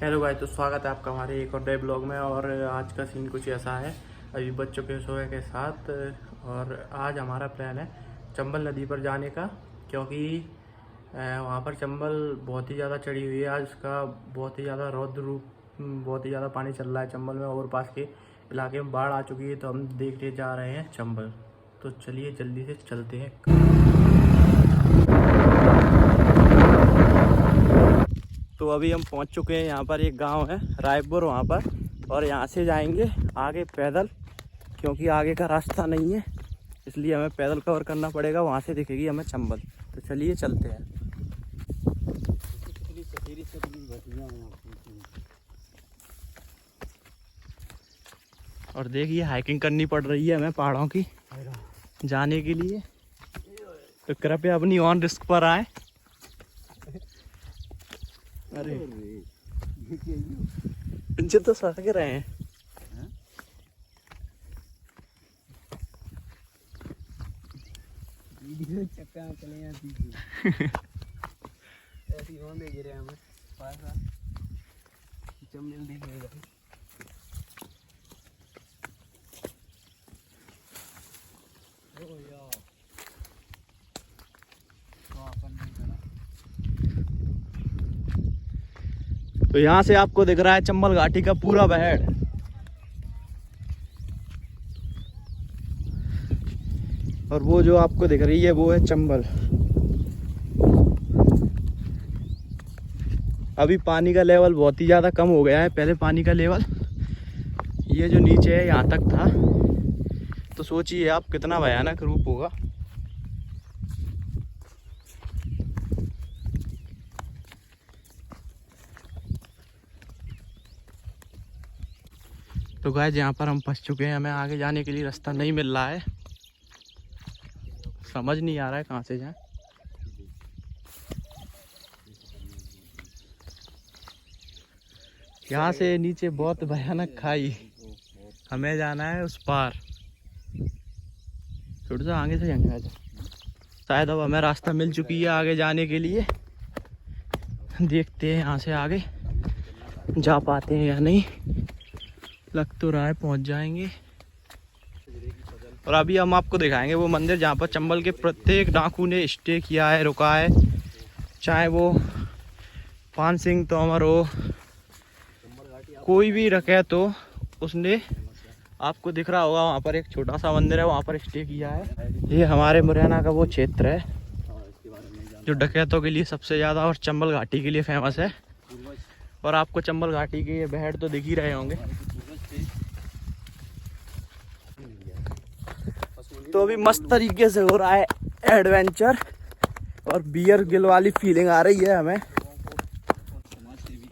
Hello भाई, तो स्वागत है आपका हमारे एक और नए ब्लॉग में। और आज का सीन कुछ ऐसा है, अभी बच्चों के सोए के साथ। और आज हमारा प्लान है चंबल नदी पर जाने का, क्योंकि वहाँ पर चंबल बहुत ही ज़्यादा चढ़ी हुई है। आज उसका बहुत ही ज़्यादा रौद्र रूप, बहुत ही ज़्यादा पानी चल रहा है चंबल में, और पास के इलाके में बाढ़ आ चुकी है। तो हम देखने जा रहे हैं चंबल। तो चलिए जल्दी से चलते हैं। तो अभी हम पहुंच चुके हैं, यहाँ पर एक गांव है रायपुर वहाँ पर, और यहाँ से जाएंगे आगे पैदल, क्योंकि आगे का रास्ता नहीं है, इसलिए हमें पैदल कवर करना पड़ेगा। वहाँ से दिखेगी हमें चंबल। तो चलिए चलते हैं। और देखिए हाइकिंग करनी पड़ रही है हमें पहाड़ों की जाने के लिए, तो कृपया अपनी ऑन रिस्क पर आए। अरे इनसे तो सड़क रहे हैं। ऐसी होने गिरे हमें चमनील दिखेगा। तो यहाँ से आपको दिख रहा है चंबल घाटी का पूरा बहेड़, और वो जो आपको दिख रही है वो है चंबल। अभी पानी का लेवल बहुत ही ज़्यादा कम हो गया है। पहले पानी का लेवल ये जो नीचे है यहाँ तक था, तो सोचिए आप कितना भयानक रूप होगा। तो गाइस यहाँ पर हम फंस चुके हैं, हमें आगे जाने के लिए रास्ता नहीं मिल रहा है, समझ नहीं आ रहा है कहाँ से जाएं। यहाँ से नीचे बहुत भयानक खाई, हमें जाना है उस पार। थोड़ा सा आगे से जाएंगे आज, शायद अब हमें रास्ता मिल चुकी है आगे जाने के लिए। देखते हैं यहाँ से आगे जा पाते हैं या नहीं। लग तो रहा है पहुँच जाएंगे। और अभी हम आपको दिखाएंगे वो मंदिर जहाँ पर चंबल के प्रत्येक डाकू ने स्टे किया है, रुका है, चाहे वो पान सिंह तोमर हो, कोई भी रखे तो उसने, आपको दिख रहा होगा वहाँ पर एक छोटा सा मंदिर है, वहाँ पर स्टे किया है। ये हमारे मुरैना का वो क्षेत्र है जो डकैतों के लिए सबसे ज़्यादा और चंबल घाटी के लिए फेमस है। और आपको चंबल घाटी के ये बहेड़ तो दिख ही रहे होंगे। तो अभी मस्त तरीके से हो रहा है एडवेंचर, और बियर गिल वाली फीलिंग आ रही है हमें।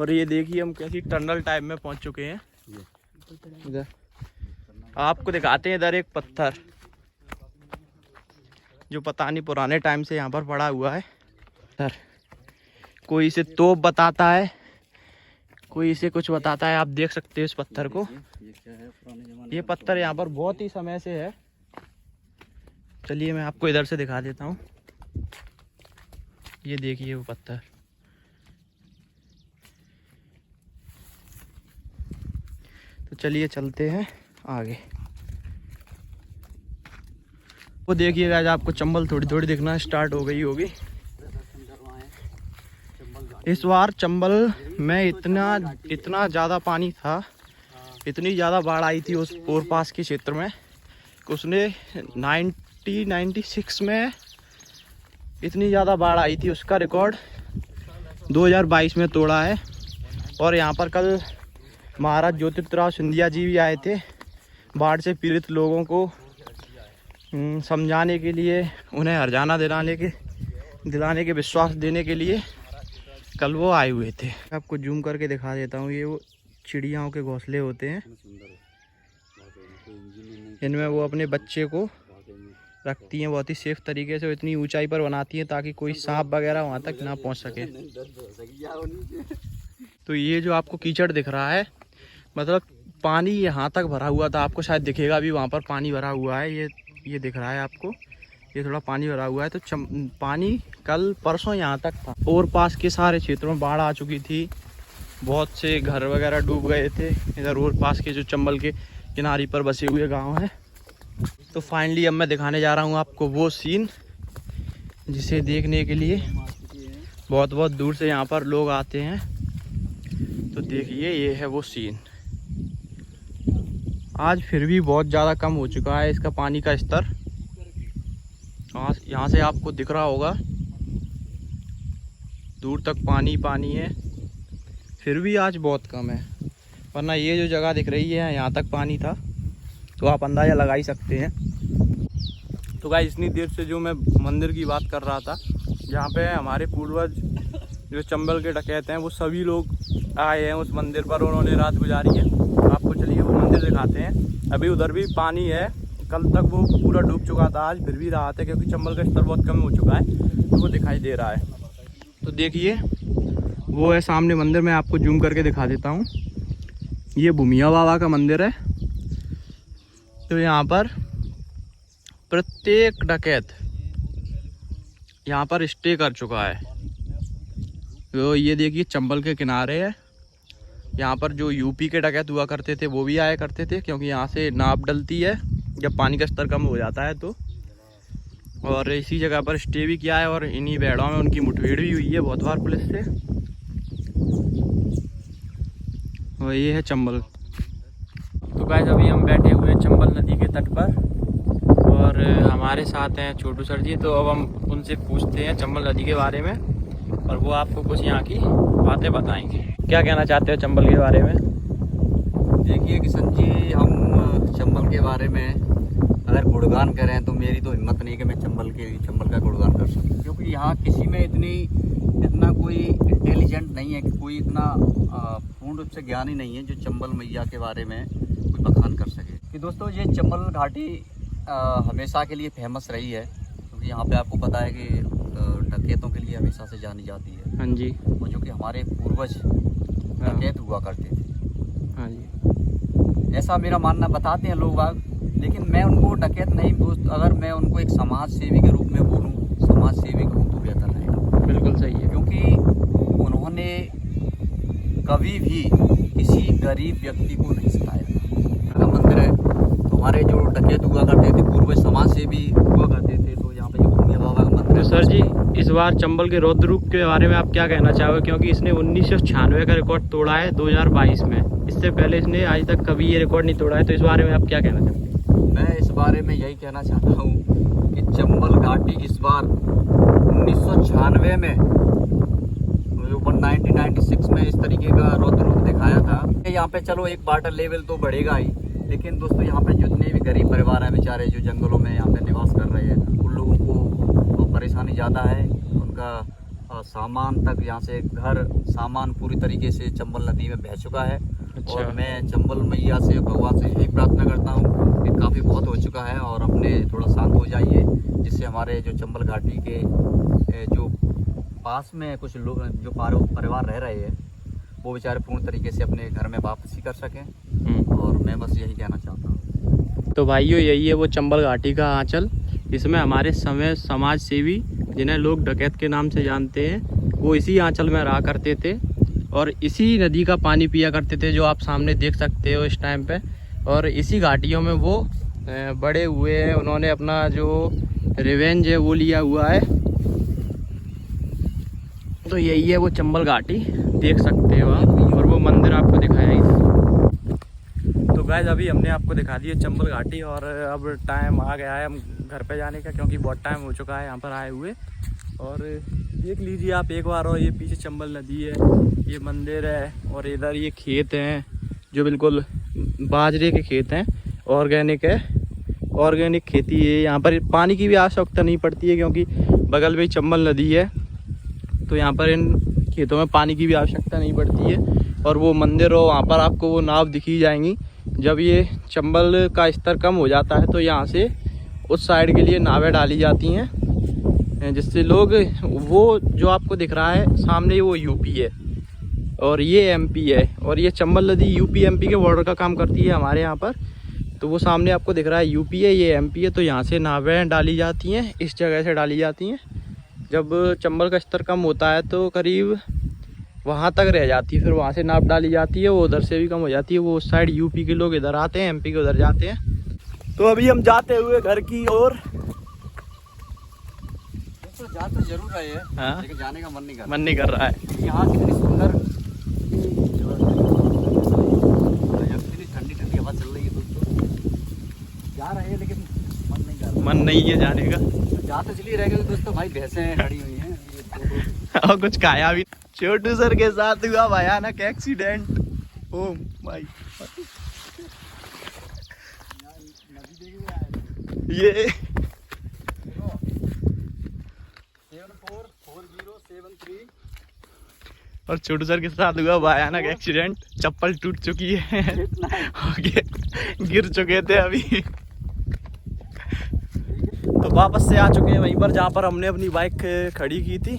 और ये देखिए हम कैसी टनल टाइप में पहुंच चुके हैं। इधर आपको दिखाते हैं, इधर एक पत्थर जो पता नहीं पुराने टाइम से यहाँ पर पड़ा हुआ है। सर कोई इसे तोप बताता है, कोई इसे कुछ बताता है। आप देख सकते हो इस पत्थर को। ये पत्थर यहाँ पर बहुत ही समय से है। चलिए मैं आपको इधर से दिखा देता हूँ। ये देखिए वो पत्थर। तो चलिए चलते हैं आगे। वो देखिएगा आज आपको चंबल थोड़ी थोड़ी दिखना स्टार्ट हो गई होगी। इस बार चंबल में इतना ज़्यादा पानी था, इतनी ज़्यादा बाढ़ आई थी उस और पास के क्षेत्र में, उसने 1996 में इतनी ज़्यादा बाढ़ आई थी, उसका रिकॉर्ड 2022 में तोड़ा है। और यहाँ पर कल महाराज ज्योतिराव सिंधिया जी भी आए थे, बाढ़ से पीड़ित लोगों को समझाने के लिए, उन्हें हर्जाना दिलाने के विश्वास देने के लिए कल वो आए हुए थे। आपको जूम करके दिखा देता हूँ। ये वो चिड़ियाओं के घोंसले होते हैं, इनमें वो अपने बच्चे को रखती हैं बहुत ही सेफ तरीके से। इतनी ऊंचाई पर बनाती हैं ताकि कोई सांप वगैरह वहाँ तक ना पहुँच सके। तो ये जो आपको कीचड़ दिख रहा है, मतलब पानी यहाँ तक भरा हुआ था, आपको शायद दिखेगा भी वहाँ पर पानी भरा हुआ है। ये दिख रहा है आपको, ये थोड़ा पानी भरा हुआ है। तो पानी कल परसों यहाँ तक था, और पास के सारे क्षेत्रों में बाढ़ आ चुकी थी। बहुत से घर वगैरह डूब गए थे। इधर रोड पास के जो चंबल के किनारे पर बसे हुए गांव हैं। तो फाइनली अब मैं दिखाने जा रहा हूं आपको वो सीन जिसे देखने के लिए बहुत बहुत दूर से यहाँ पर लोग आते हैं। तो देखिए ये है वो सीन। आज फिर भी बहुत ज़्यादा कम हो चुका है इसका पानी का स्तर। यहाँ से आपको दिख रहा होगा दूर तक पानी पानी है, फिर भी आज बहुत कम है। वरना ये जो जगह दिख रही है यहाँ तक पानी था, तो आप अंदाज़ा लगा ही सकते हैं। तो गाइस इतनी देर से जो मैं मंदिर की बात कर रहा था, जहाँ पे हमारे पूर्वज जो चंबल के डकैत हैं वो सभी लोग आए हैं उस मंदिर पर, उन्होंने रात गुजारी है। आपको चलिए वो मंदिर दिखाते हैं। अभी उधर भी पानी है, कल तक वो पूरा डूब चुका था, आज फिर भी रहा था क्योंकि चंबल का स्तर बहुत कम हो चुका है, तो वो दिखाई दे रहा है। तो देखिए वो है सामने मंदिर, मैं आपको जूम करके दिखा देता हूँ। ये भूमिया बाबा का मंदिर है। तो यहाँ पर प्रत्येक डकैत यहाँ पर स्टे कर चुका है। तो ये देखिए चंबल के किनारे है। यहाँ पर जो यूपी के डकैत हुआ करते थे वो भी आया करते थे, क्योंकि यहाँ से नाव डलती है जब पानी का स्तर कम हो जाता है तो। और इसी जगह पर स्टे भी किया है और इन्हीं बेड़ों में उनकी मुठभेड़ भी हुई है बहुत बार पुलिस से। और ये है चंबल। तो गाइस अभी हम बैठे हुए हैं चंबल नदी के तट पर और हमारे साथ हैं छोटू सर जी। तो अब हम उनसे पूछते हैं चंबल नदी के बारे में और वो आपको कुछ यहाँ की बातें बताएंगे। क्या कहना चाहते हो चंबल के बारे में? देखिए किशन जी, हम चंबल के बारे में अगर गुणगान करें तो मेरी तो हिम्मत नहीं कि मैं चंबल का गुणगान कर सकूं, क्योंकि यहाँ किसी में इतना कोई इंटेलिजेंट नहीं है कि कोई इतना पूर्ण रूप से ज्ञानी नहीं है जो चंबल मैया के बारे में कोई बखान कर सके। कि दोस्तों ये चंबल घाटी हमेशा के लिए फेमस रही है, क्योंकि यहाँ पे आपको पता है कि डकैतों के लिए हमेशा से जानी जाती है। हाँ जी। और जो कि हमारे पूर्वज डकैत हुआ करते थे। हाँ जी। ऐसा मेरा मानना बताते हैं लोग बाग, लेकिन मैं उनको डकैत नहीं दोस्त, अगर मैं उनको एक समाज सेवी के रूप में बोलूँ, समाज सेवी कहूँ तो बेहतर रहेगा। बिल्कुल सही है, क्योंकि उन्होंने कभी भी किसी गरीब व्यक्ति को नहीं सताया। का मंदिर है तो हमारे जो डकैत हुआ करते थे पूर्वज समाज सेवी हुआ करते थे, तो यहाँ पे जो भूमिया बाबा का मंदिर है। तो सर जी इस बार चंबल के रौद्र रूप के बारे में आप क्या कहना चाहोगे? क्योंकि इसने 1996 का रिकॉर्ड तोड़ा है 2022 में, इससे पहले इसने आज तक कभी ये रिकॉर्ड नहीं तोड़ा है। तो इस बारे में आप क्या कहना चाहते हैं? मैं इस बारे में यही कहना चाहता हूँ कि चंबल घाटी इस बार 1996 में जो 1996 में इस तरीके का रौद्र रूप दिखाया था। यहाँ पे चलो एक वाटर लेवल तो बढ़ेगा ही, लेकिन दोस्तों यहाँ पे जितने भी गरीब परिवार हैं बेचारे जो जंगलों में यहाँ पे निवास कर रहे हैं, उन लोगों को परेशानी ज़्यादा है। उनका सामान तक यहाँ से घर सामान पूरी तरीके से चंबल नदी में बह चुका है। अच्छा। और मैं चंबल मैया से भगवान से यही प्रार्थना करता हूँ कि काफ़ी बहुत हो चुका है और अपने थोड़ा शांत हो जाइए, जिससे हमारे जो चंबल घाटी के जो पास में कुछ लोग जो परिवार रह रहे हैं वो बेचारे पूर्ण तरीके से अपने घर में वापसी कर सकें। और मैं बस यही कहना चाहता हूँ। तो भाइयों यही है वो चंबल घाटी का आंचल। इसमें हमारे समाज सेवी जिन्हें लोग डकैत के नाम से जानते हैं, वो इसी आंचल में रहा करते थे और इसी नदी का पानी पिया करते थे जो आप सामने देख सकते हो इस टाइम पे। और इसी घाटियों में वो बड़े हुए हैं, उन्होंने अपना जो रिवेंज है वो लिया हुआ है। तो यही है वो चंबल घाटी, देख सकते हो आप। और वो मंदिर आपको दिखाया ही था। तो गाइस अभी हमने आपको दिखा दी है चंबल घाटी और अब टाइम आ गया है हम घर पे जाने का, क्योंकि बहुत टाइम हो चुका है यहाँ पर आए हुए। और देख लीजिए आप एक बार, और ये पीछे चंबल नदी है, ये मंदिर है और इधर ये खेत हैं जो बिल्कुल बाजरे के खेत हैं, ऑर्गेनिक है, ऑर्गेनिक खेती है। यहाँ पर पानी की भी आवश्यकता नहीं पड़ती है क्योंकि बगल में ही चंबल नदी है, तो यहाँ पर इन खेतों में पानी की भी आवश्यकता नहीं पड़ती है। और वो मंदिर हो वहाँ पर आपको वो नाव दिखी जाएंगी। जब ये चंबल का स्तर कम हो जाता है तो यहाँ से उस साइड के लिए नावें डाली जाती हैं, जिससे लोग, वो जो आपको दिख रहा है सामने वो यूपी है और ये एमपी है, और ये चंबल नदी यूपी एमपी के बॉर्डर का काम करती है हमारे यहाँ पर। तो वो सामने आपको दिख रहा है यूपी है, ये एमपी है। तो यहाँ से नावें डाली जाती हैं, इस जगह से डाली जाती हैं। जब चंबल का स्तर कम होता है तो करीब वहाँ तक रह जाती है, फिर वहाँ से नाप डाली जाती है, वो उधर से भी कम हो जाती है। वो उस साइड यूपी के लोग इधर आते हैं, एमपी के उधर जाते हैं। तो अभी हम जाते हुए घर की ओर। तो जा तो जरूर रहे हैं, हाँ? लेकिन जाने का मन नहीं कर मन नहीं कर रहा है। यहाँ कितनी सुंदर कितनी ठंडी ठंडी हवा चल रही है दोस्तों। जा रहे हैं लेकिन मन नहीं कर रहा। मन नहीं है जाने का। जा तो चलिए रहेगा दोस्तों, भाई भैंसें खड़ी हुई हैं और कुछ खाया भी। छोटू सर के साथ हुआ भयानक एक्सीडेंट। ओ भाई, ये 744073 और छोटू सर के साथ हुआ भयानक एक्सीडेंट। चप्पल टूट चुकी है, गिर चुके थे अभी। तो वापस से आ चुके हैं वहीं पर जहाँ पर हमने अपनी बाइक खड़ी की थी।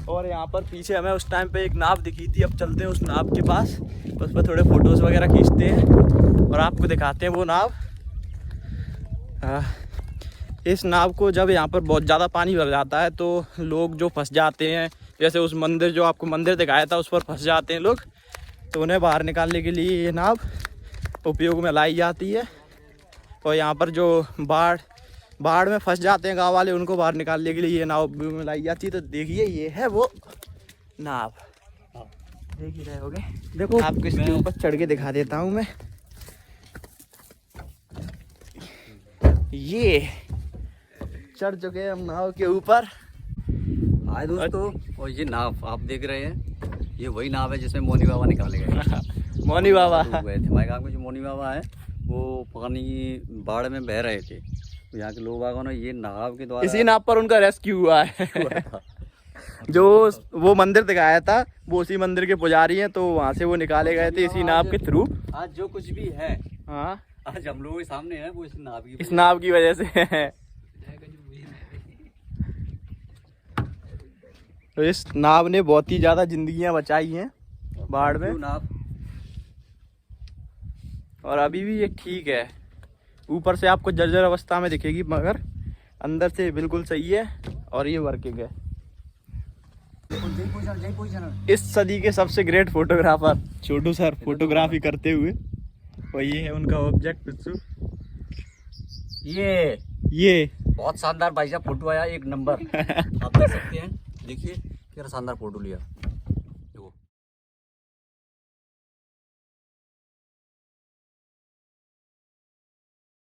और यहाँ पर पीछे हमें उस टाइम पे एक नाव दिखी थी। अब चलते हैं उस नाव के पास, उस पर थोड़े फोटोज़ वगैरह खींचते हैं और आपको दिखाते हैं वो नाव। इस नाव को जब यहाँ पर बहुत ज़्यादा पानी भर जाता है तो लोग जो फंस जाते हैं, जैसे उस मंदिर जो आपको मंदिर दिखाया था उस पर फंस जाते हैं लोग, तो उन्हें बाहर निकालने के लिए ये नाव उपयोग में लाई जाती है। और यहाँ पर जो बाढ़ में फंस जाते हैं गांव वाले, उनको बाहर निकालने के लिए ये नाव उपयोग में लाई जाती है। तो देखिए ये है वो नाव, देख ही रहे होगे। देखो आपको इसके ऊपर चढ़ के दिखा देता हूँ मैं। ये चढ़ चुके हैं हम नाव के ऊपर। हाय दोस्तों, और ये नाव आप देख रहे हैं, ये वही नाव है जिसमें मोनी बाबा निकाले गए। मोनी बाबा गए थे हमारे गाँव में। जो मोनी बाबा है वो पानी बाढ़ में बह रहे थे, तो यहाँ के लोग बागों ने ये नाव के द्वारा, इसी नाव पर उनका रेस्क्यू हुआ है। जो वो मंदिर दिखाया था वो उसी मंदिर के पुजारी हैं, तो वहाँ से वो निकाले गए थे इसी नाव के थ्रू। आज जो कुछ भी है, हाँ, आज हम लोगों के सामने है, वो इस नाव की वजह से है। तो इस नाव ने बहुत ही ज्यादा जिंदगियां बचाई हैं बाढ़ में। नाव और अभी भी ये ठीक है, ऊपर से आपको जर्जर अवस्था में दिखेगी मगर अंदर से बिल्कुल सही है। और ये वर्किंग है। इस सदी के सबसे ग्रेट फोटोग्राफर छोटू सर फोटोग्राफी करते हुए, और ये है उनका ऑब्जेक्ट पिच्चू। ये बहुत शानदार भाई साहब फोटो आया, एक नंबर। आप देख सकते हैं, देखिए क्या शानदार फोटो लिया।